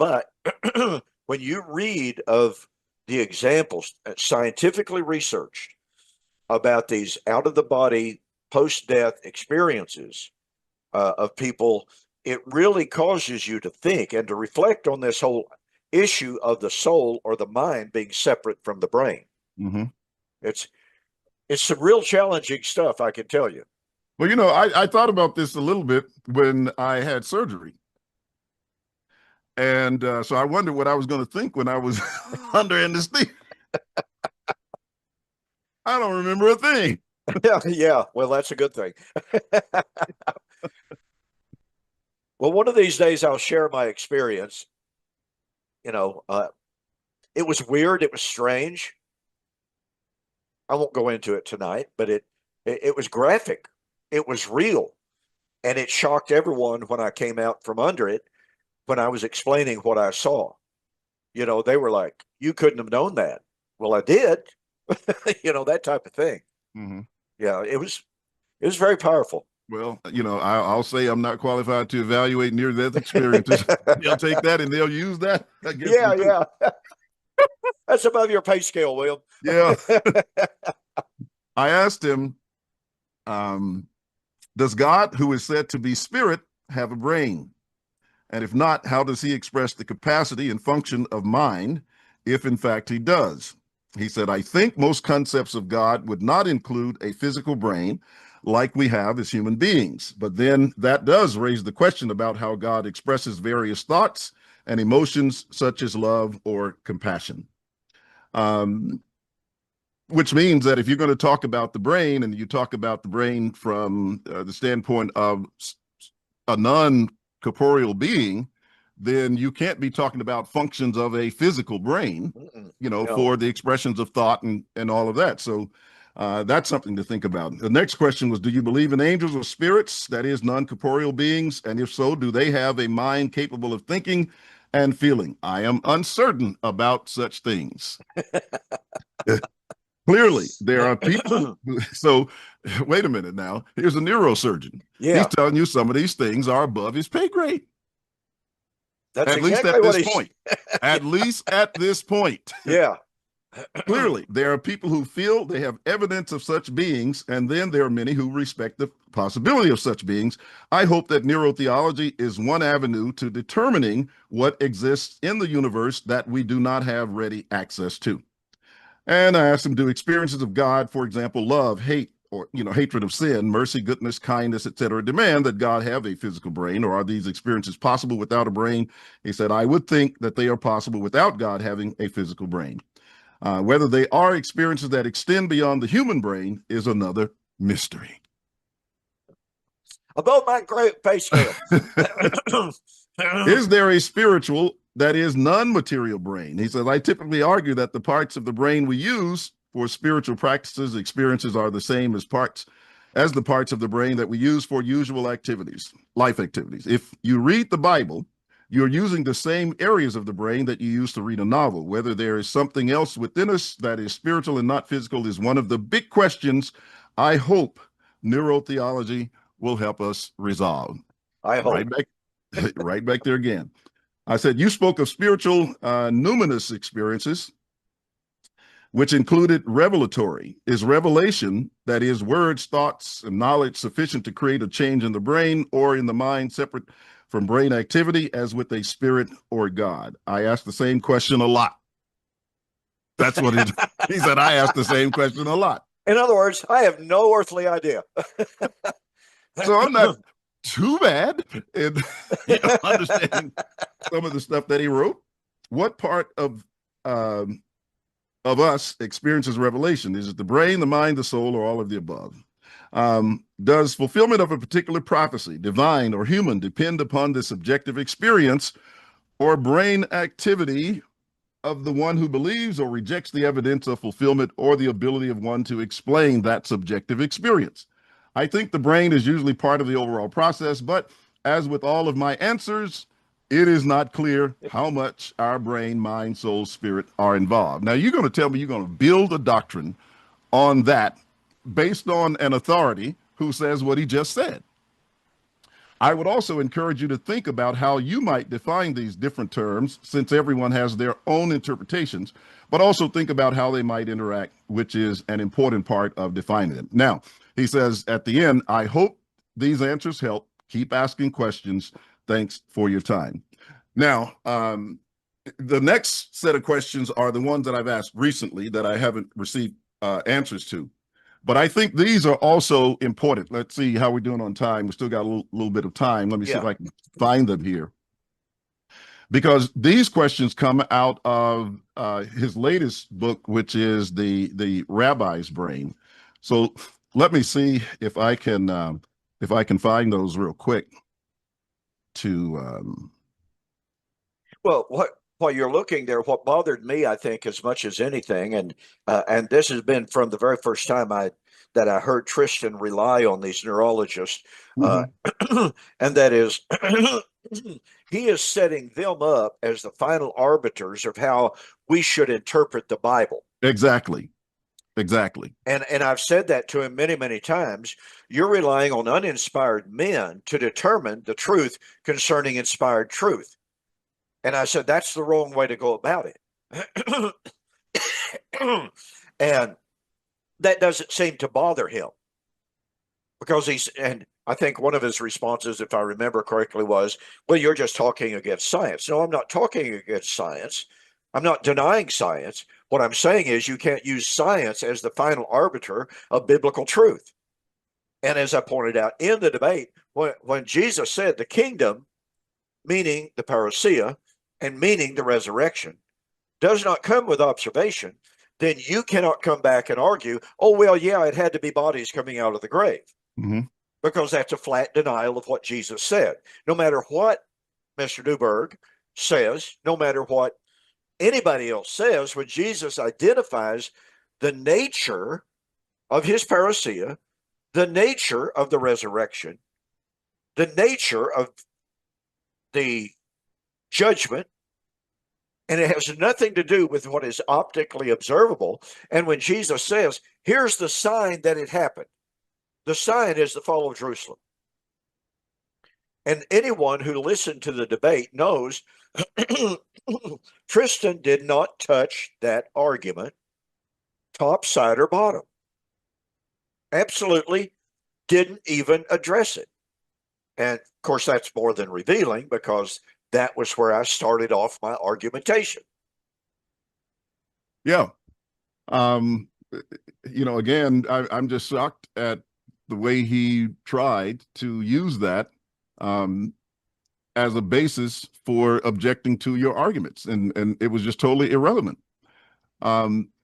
[SPEAKER 1] But when you read of the examples scientifically researched about these out-of-the-body post-death experiences of people, it really causes you to think and to reflect on this whole issue of the soul or the mind being separate from the brain. It's some real challenging stuff, I can tell you.
[SPEAKER 2] Well, you know, I thought about this a little bit when I had surgery. And so I wondered what I was going to think when I was under anesthesia. I don't remember a thing.
[SPEAKER 1] Yeah, yeah. Well, that's a good thing. Well, one of these days I'll share my experience. You know, it was weird. It was strange. I won't go into it tonight, but it was graphic. It was real, and it shocked everyone when I came out from under it. When I was explaining what I saw, you know, they were like, "You couldn't have known that." Well, I did. You know, that type of thing.
[SPEAKER 2] Mm-hmm.
[SPEAKER 1] Yeah, it was very powerful.
[SPEAKER 2] Well, you know, I'll say I'm not qualified to evaluate near-death experiences. They'll take that and they'll use that against me
[SPEAKER 1] Yeah,
[SPEAKER 2] too.
[SPEAKER 1] yeah. That's above your pay scale, William.
[SPEAKER 2] Yeah. I asked him, um, does God, who is said to be spirit, have a brain? And if not, how does he express the capacity and function of mind, if in fact he does? He said, I think most concepts of God would not include a physical brain like we have as human beings. But then that does raise the question about how God expresses various thoughts and emotions, such as love or compassion. Um, which means that if you're going to talk about the brain and you talk about the brain from the standpoint of a non-corporeal being, then you can't be talking about functions of a physical brain, you know,
[SPEAKER 1] No.
[SPEAKER 2] for the expressions of thought and all of that. So that's something to think about. The next question was, do you believe in angels or spirits, that is, non-corporeal beings? And if so, do they have a mind capable of thinking and feeling? I am uncertain about such things. Clearly, there are people. So, wait a minute now. Here's a neurosurgeon. He's
[SPEAKER 1] Yeah,
[SPEAKER 2] telling you some of these things are above his pay grade,
[SPEAKER 1] that's
[SPEAKER 2] at least
[SPEAKER 1] exactly
[SPEAKER 2] at
[SPEAKER 1] what
[SPEAKER 2] this
[SPEAKER 1] he's.
[SPEAKER 2] point. At least at this point.
[SPEAKER 1] Yeah.
[SPEAKER 2] Clearly, there are people who feel they have evidence of such beings, and then there are many who respect the possibility of such beings. I hope that neurotheology is one avenue to determining what exists in the universe that we do not have ready access to. And I asked him, do experiences of God, for example, love, hate, or hatred of sin, mercy, goodness, kindness, etc., demand that God have a physical brain, or are these experiences possible without a brain? He said, I would think that they are possible without God having a physical brain. Whether they are experiences that extend beyond the human brain is another mystery.
[SPEAKER 1] Above my great pay scale.
[SPEAKER 2] Is there a spiritual, that is, non-material brain? He says, I typically argue that the parts of the brain we use for spiritual practices, experiences are the same as the parts of the brain that we use for usual activities, life activities. If you read the Bible, you're using the same areas of the brain that you use to read a novel. Whether there is something else within us that is spiritual and not physical is one of the big questions I hope neurotheology will help us resolve.
[SPEAKER 1] I
[SPEAKER 2] Right
[SPEAKER 1] hope.
[SPEAKER 2] back, right back there again. I said, you spoke of spiritual numinous experiences, which included revelatory. Is revelation, that is, words, thoughts, and knowledge sufficient to create a change in the brain or in the mind separate from brain activity as with a spirit or God? I asked the same question a lot. That's what he said. I asked the same question a lot.
[SPEAKER 1] In other words, I have no earthly idea.
[SPEAKER 2] So I'm not too bad in understanding some of the stuff that he wrote. What part of us experiences revelation? Is it the brain, the mind, the soul, or all of the above? Does fulfillment of a particular prophecy, divine or human, depend upon the subjective experience or brain activity of the one who believes or rejects the evidence of fulfillment or the ability of one to explain that subjective experience? I think the brain is usually part of the overall process, but as with all of my answers, it is not clear how much our brain, mind, soul, spirit are involved. Now, you're going to tell me you're going to build a doctrine on that based on an authority who says what he just said. I would also encourage you to think about how you might define these different terms, since everyone has their own interpretations, but also think about how they might interact, which is an important part of defining them. Now, he says at the end, I hope these answers help. Keep asking questions. Thanks for your time. Now, the next set of questions are the ones that I've asked recently that I haven't received answers to. But I think these are also important. Let's see how we're doing on time. We still got a little bit of time. Let me see if I can find them here. Because these questions come out of his latest book, which is the Rabbi's Brain. So let me see if I can find those real quick.
[SPEAKER 1] Well, while you're looking there, what bothered me, I think, as much as anything, and this has been from the very first time that I heard Tristan rely on these neurologists, and that is he is setting them up as the final arbiters of how we should interpret the Bible.
[SPEAKER 2] Exactly.
[SPEAKER 1] And I've said that to him many, many times. You're relying on uninspired men to determine the truth concerning inspired truth. And I said, that's the wrong way to go about it. And that doesn't seem to bother him because and I think one of his responses, if I remember correctly, was, well, you're just talking against science. No, I'm not talking against science. I'm not denying science. What I'm saying is you can't use science as the final arbiter of biblical truth. And as I pointed out in the debate, when Jesus said the kingdom, meaning the parousia, and meaning the resurrection, does not come with observation, then you cannot come back and argue, oh, well, yeah, it had to be bodies coming out of the grave. Because that's a flat denial of what Jesus said. No matter what Mr. Newberg says, no matter what anybody else says, when Jesus identifies the nature of his parousia, the nature of the resurrection, the nature of the judgment, and it has nothing to do with what is optically observable. And when Jesus says, here's the sign that it happened, the sign is the fall of Jerusalem. And anyone who listened to the debate knows Tristan did not touch that argument top, side, or bottom. Absolutely didn't even address it. And of course, that's more than revealing because that was where I started off my argumentation.
[SPEAKER 2] Yeah. Again, I'm just shocked at the way he tried to use that as a basis for objecting to your arguments. And it was just totally irrelevant.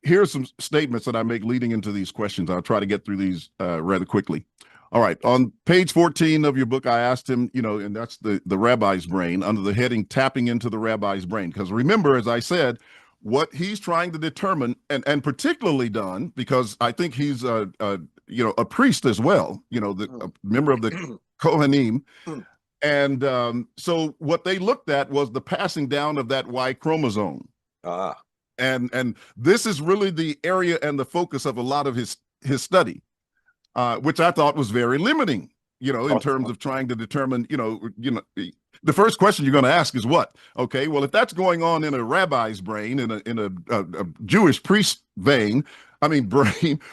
[SPEAKER 2] Here's some statements that I make leading into these questions. I'll try to get through these rather quickly. All right. On page 14 of your book, I asked him, and that's the rabbi's brain under the heading tapping into the rabbi's brain. Because remember, as I said, what he's trying to determine, and particularly done, because I think he's a priest as well, a member of the Kohanim. And so what they looked at was the passing down of that Y chromosome. And this is really the area and the focus of a lot of his study, which I thought was very limiting, in terms of trying to determine, the first question you're going to ask is what? Okay, well, if that's going on in a rabbi's brain, in a Jewish priest brain,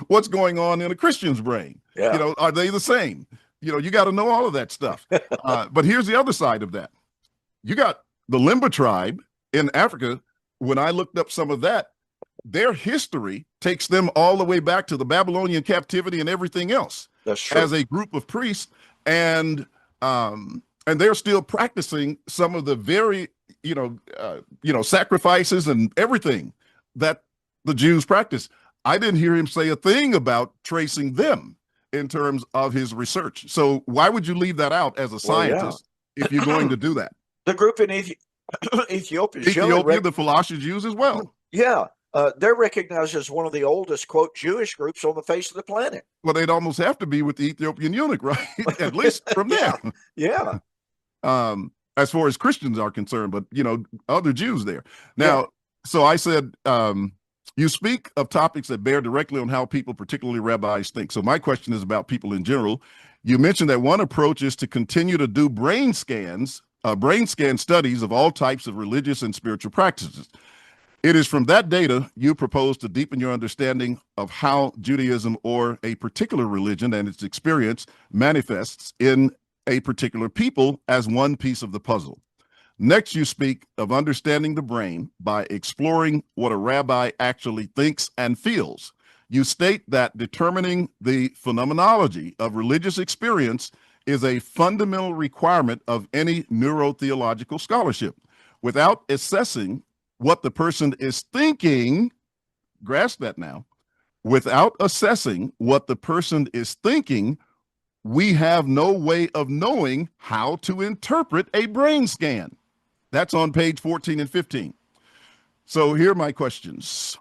[SPEAKER 2] what's going on in a Christian's brain?
[SPEAKER 1] Yeah.
[SPEAKER 2] Are they the same? You got to know all of that stuff. But here's the other side of that. You got the Limba tribe in Africa. When I looked up some of that, their history takes them all the way back to the Babylonian captivity and everything else.
[SPEAKER 1] That's true.
[SPEAKER 2] As a group of priests, and they're still practicing some of the very, sacrifices and everything that the Jews practice. I didn't hear him say a thing about tracing them in terms of his research. So why would you leave that out as a scientist if you're going to do that?
[SPEAKER 1] The group in Ethiopia,
[SPEAKER 2] the Falasha Jews as well.
[SPEAKER 1] Yeah. They're recognized as one of the oldest, quote, Jewish groups on the face of the planet.
[SPEAKER 2] Well, they'd almost have to be with the Ethiopian eunuch, right? At least from there.
[SPEAKER 1] Yeah.
[SPEAKER 2] As far as Christians are concerned, but, other Jews there. Now, so I said, you speak of topics that bear directly on how people, particularly rabbis, think. So my question is about people in general. You mentioned that one approach is to continue to do brain scan studies of all types of religious and spiritual practices. It is from that data you propose to deepen your understanding of how Judaism or a particular religion and its experience manifests in a particular people as one piece of the puzzle. Next, you speak of understanding the brain by exploring what a rabbi actually thinks and feels. you state that determining the phenomenology of religious experience is a fundamental requirement of any neurotheological scholarship. Without assessing what the person is thinking, grasp that now, without assessing what the person is thinking, we have no way of knowing how to interpret a brain scan. That's on page 14 and 15. So here are my questions.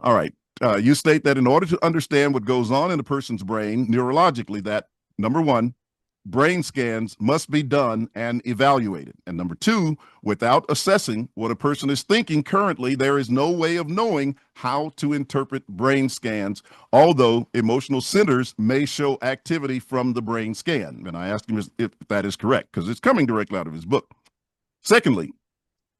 [SPEAKER 2] All right. You state that in order to understand what goes on in a person's brain neurologically, that number one, brain scans must be done and evaluated. And number two, without assessing what a person is thinking currently, there is no way of knowing how to interpret brain scans, although emotional centers may show activity from the brain scan. And I asked him if that is correct, because it's coming directly out of his book. Secondly,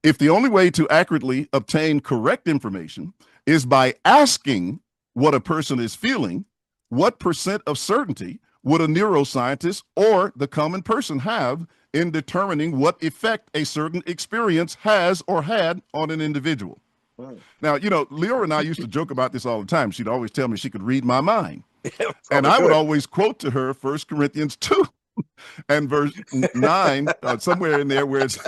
[SPEAKER 2] if the only way to accurately obtain correct information is by asking what a person is feeling, what percent of certainty would a neuroscientist or the common person have in determining what effect a certain experience has or had on an individual?
[SPEAKER 1] Hmm.
[SPEAKER 2] Now, Leora and I used to joke about this all the time. She'd always tell me she could read my mind.
[SPEAKER 1] Yeah,
[SPEAKER 2] And
[SPEAKER 1] probably
[SPEAKER 2] I would
[SPEAKER 1] could.
[SPEAKER 2] always quote to her 1 Corinthians 2 and verse 9, somewhere in there where it's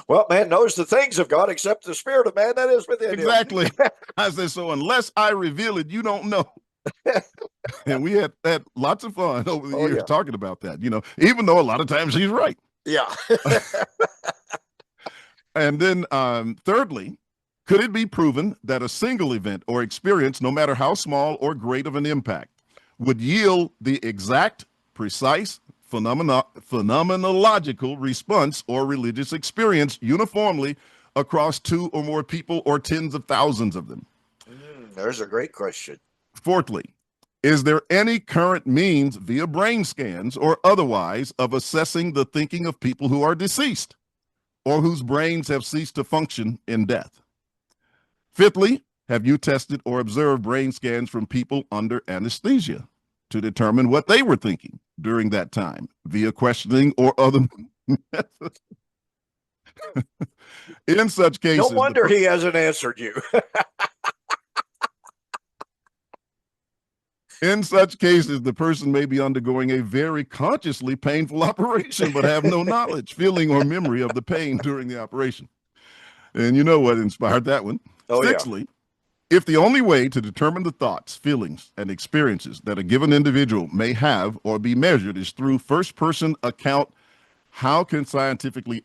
[SPEAKER 1] Well, man knows the things of God except the spirit of man that is within him.
[SPEAKER 2] exactly. I said, so unless I reveal it, you don't know. And we had lots of fun over the
[SPEAKER 1] Oh,
[SPEAKER 2] years
[SPEAKER 1] yeah.
[SPEAKER 2] talking about that, even though a lot of times she's right.
[SPEAKER 1] Yeah.
[SPEAKER 2] And then thirdly, could it be proven that a single event or experience, no matter how small or great of an impact, would yield the exact, precise, phenomenological response or religious experience uniformly across two or more people or tens of thousands of them?
[SPEAKER 1] There's a great question.
[SPEAKER 2] Fourthly, is there any current means via brain scans or otherwise of assessing the thinking of people who are deceased or whose brains have ceased to function in death? Fifthly, have you tested or observed brain scans from people under anesthesia to determine what they were thinking during that time via questioning or other methods? In such
[SPEAKER 1] No
[SPEAKER 2] cases,
[SPEAKER 1] wonder he hasn't answered you.
[SPEAKER 2] in such cases, the person may be undergoing a very consciously painful operation, but have no knowledge, feeling, or memory of the pain during the operation. And you know what inspired that one.
[SPEAKER 1] Oh, yeah.
[SPEAKER 2] Sixthly, if the only way to determine the thoughts, feelings, and experiences that a given individual may have or be measured is through first-person account, how scientifically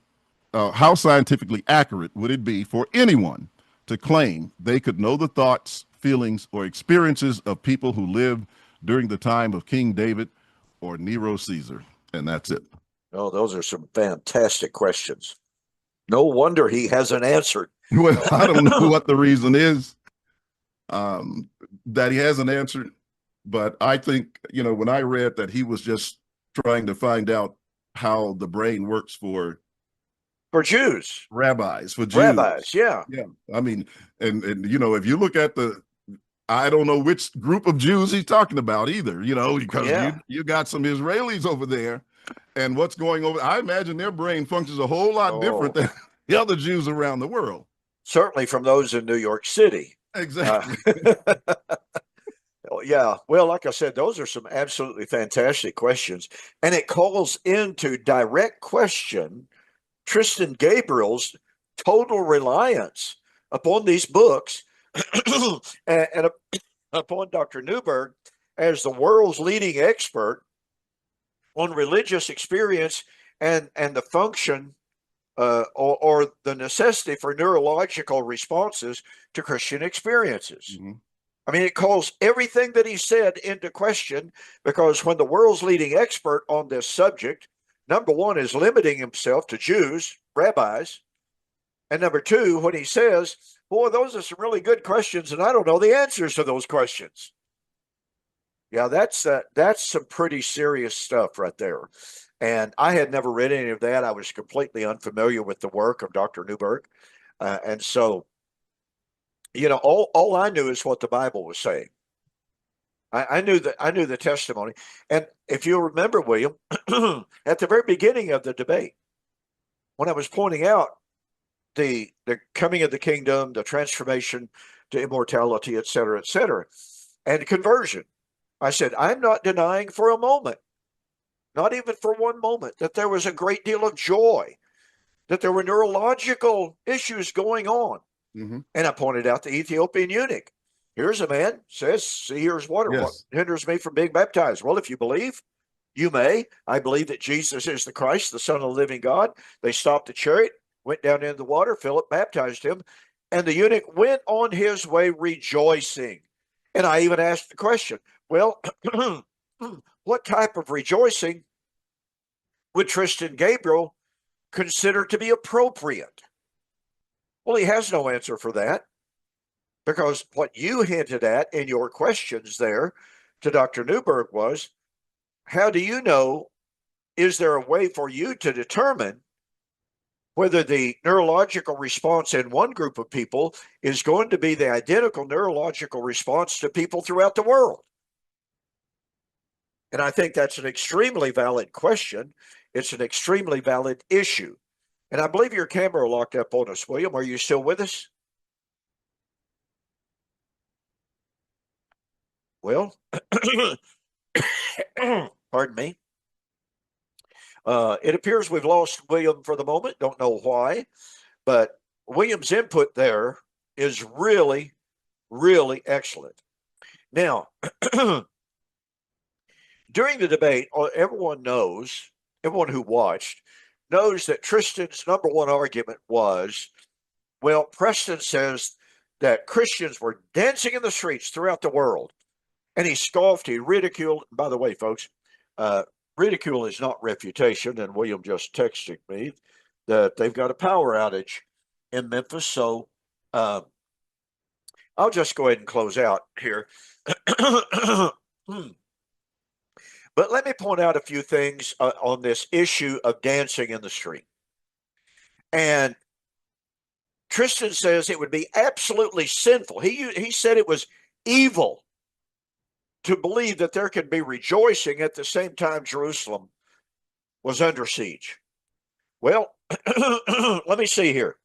[SPEAKER 2] accurate would it be for anyone to claim they could know the thoughts, feelings, or experiences of people who lived during the time of King David or Nero Caesar? And that's it.
[SPEAKER 1] Oh, those are some fantastic questions. No wonder he hasn't answered.
[SPEAKER 2] Well, I don't know what the reason is that he hasn't answered, but I think, when I read that he was just trying to find out how the brain works for
[SPEAKER 1] Jews,
[SPEAKER 2] rabbis, for Jews.
[SPEAKER 1] Rabbis, yeah.
[SPEAKER 2] Yeah. I mean, and if you look at I don't know which group of Jews he's talking about either, because
[SPEAKER 1] Yeah.
[SPEAKER 2] you got some Israelis over there, and what's going over, I imagine their brain functions a whole lot different than the other Jews around the world.
[SPEAKER 1] Certainly from those in New York City.
[SPEAKER 2] Exactly.
[SPEAKER 1] Yeah. Well, like I said, those are some absolutely fantastic questions. And it calls into direct question Tristan Gabriel's total reliance upon these books and upon Dr. Newberg as the world's leading expert on religious experience and the function or the necessity for neurological responses to Christian experiences.
[SPEAKER 2] Mm-hmm.
[SPEAKER 1] I mean, it calls everything that he said into question, because when the world's leading expert on this subject, number one, is limiting himself to Jews, rabbis, and number two, when he says, boy, those are some really good questions, and I don't know the answers to those questions. Yeah, that's some pretty serious stuff right there. And I had never read any of that. I was completely unfamiliar with the work of Dr. Newberg. And so, all I knew is what the Bible was saying. I knew the testimony. And if you remember, William, at the very beginning of the debate, when I was pointing out the coming of the kingdom, the transformation to immortality, et cetera, and conversion. I said, I'm not denying for a moment, not even for one moment, that there was a great deal of joy, that there were neurological issues going on.
[SPEAKER 2] Mm-hmm.
[SPEAKER 1] And I pointed out the Ethiopian eunuch. Here's a man says, see, here's water.
[SPEAKER 2] Yes.
[SPEAKER 1] What hinders me from being baptized? Well, if you believe, you may. I believe that Jesus is the Christ, the Son of the living God. They stopped the chariot, went down into the water. Philip baptized him, and the eunuch went on his way rejoicing. And I even asked the question, well, what type of rejoicing would Tristan Gabriel consider to be appropriate? Well, he has no answer for that, because what you hinted at in your questions there to Dr. Newberg was, how do you know, is there a way for you to determine whether the neurological response in one group of people is going to be the identical neurological response to people throughout the world? And I think that's an extremely valid question. It's an extremely valid issue. And I believe your camera locked up on us, William. Are you still with us? Well, pardon me. It appears we've lost William for the moment. Don't know why, but William's input there is really, really excellent. Now, during the debate, everyone who watched knows that Tristan's number one argument was, well, Preston says that Christians were dancing in the streets throughout the world. And he scoffed, he ridiculed. By the way, folks, ridicule is not refutation. And William just texted me that they've got a power outage in Memphis. So I'll just go ahead and close out here. But let me point out a few things on this issue of dancing in the street. And Tristan says it would be absolutely sinful. He said it was evil to believe that there could be rejoicing at the same time Jerusalem was under siege. Well, let me see here.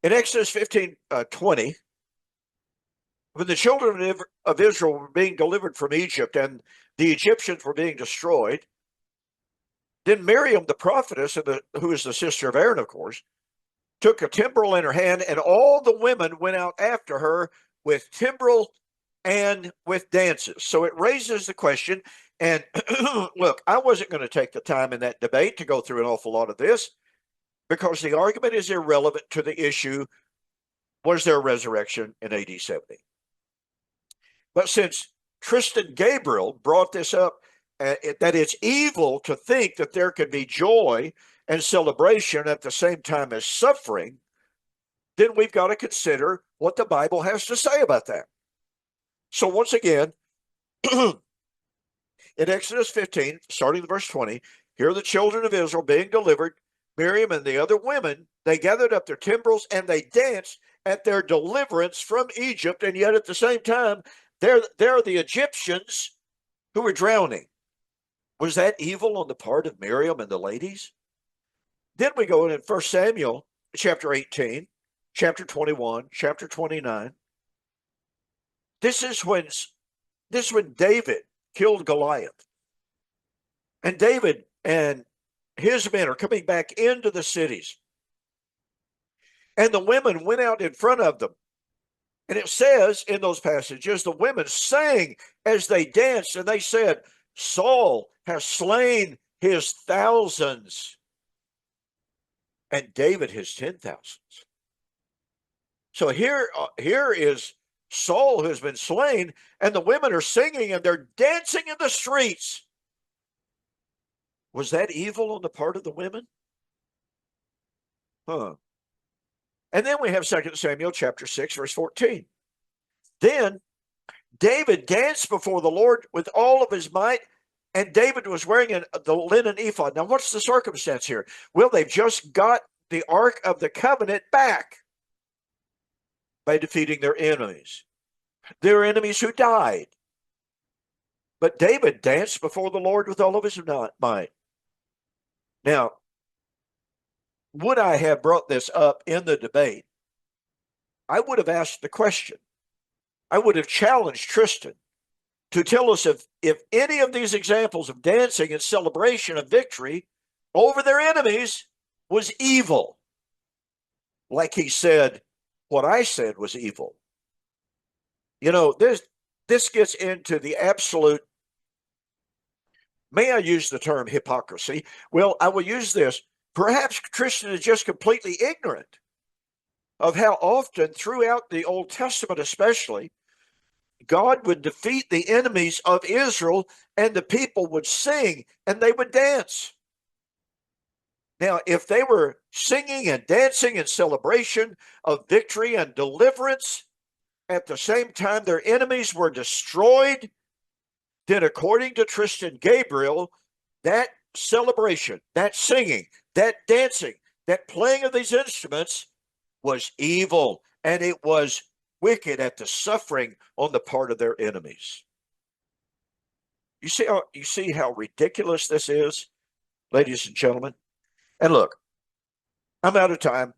[SPEAKER 1] In Exodus 15:20, when the children of Israel were being delivered from Egypt and the Egyptians were being destroyed, then Miriam, the prophetess, who is the sister of Aaron, of course, took a timbrel in her hand, and all the women went out after her with timbrel and with dances. So it raises the question, and look, I wasn't going to take the time in that debate to go through an awful lot of this, because the argument is irrelevant to the issue, was there a resurrection in AD 70? But since Tristan Gabriel brought this up, that it's evil to think that there could be joy and celebration at the same time as suffering, then we've got to consider what the Bible has to say about that. So once again, in Exodus 15, starting in verse 20, here are the children of Israel being delivered. Miriam and the other women, they gathered up their timbrels and they danced at their deliverance from Egypt. And yet at the same time, there are the Egyptians who were drowning. Was that evil on the part of Miriam and the ladies? Then we go in 1 Samuel chapter 18, chapter 21, chapter 29. This is when David killed Goliath. And David and his men are coming back into the cities. And the women went out in front of them. And it says in those passages, the women sang as they danced, and they said, Saul has slain his thousands, and David his 10,000s. So here is Saul who has been slain, and the women are singing and they're dancing in the streets. Was that evil on the part of the women? And then we have 2 Samuel chapter 6, verse 14. Then David danced before the Lord with all of his might, and David was wearing the linen ephod. Now, what's the circumstance here? Well, they've just got the Ark of the Covenant back by defeating their enemies who died. But David danced before the Lord with all of his might. Now, would I have brought this up in the debate, I would have asked the question. I would have challenged Tristan to tell us if any of these examples of dancing and celebration of victory over their enemies was evil. Like he said, what I said was evil. You know, this gets into the absolute, may I use the term hypocrisy? Well, I will use this. Perhaps Tristan is just completely ignorant of how often throughout the Old Testament, especially, God would defeat the enemies of Israel and the people would sing and they would dance. Now, if they were singing and dancing in celebration of victory and deliverance, at the same time their enemies were destroyed, then according to Tristan Gabriel, that celebration, that singing, that dancing, that playing of these instruments was evil, and it was wicked at the suffering on the part of their enemies. You see how ridiculous this is, ladies and gentlemen? And look, I'm out of time.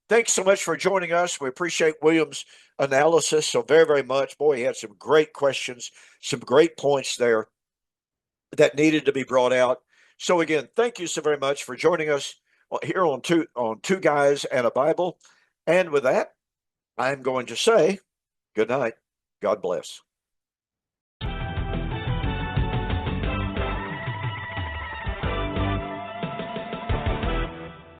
[SPEAKER 1] Thanks so much for joining us. We appreciate William's analysis so very, very much. Boy, he had some great questions, some great points there that needed to be brought out. So again, thank you so very much for joining us here on Two Guys and a Bible. And with that, I'm going to say good night. God bless.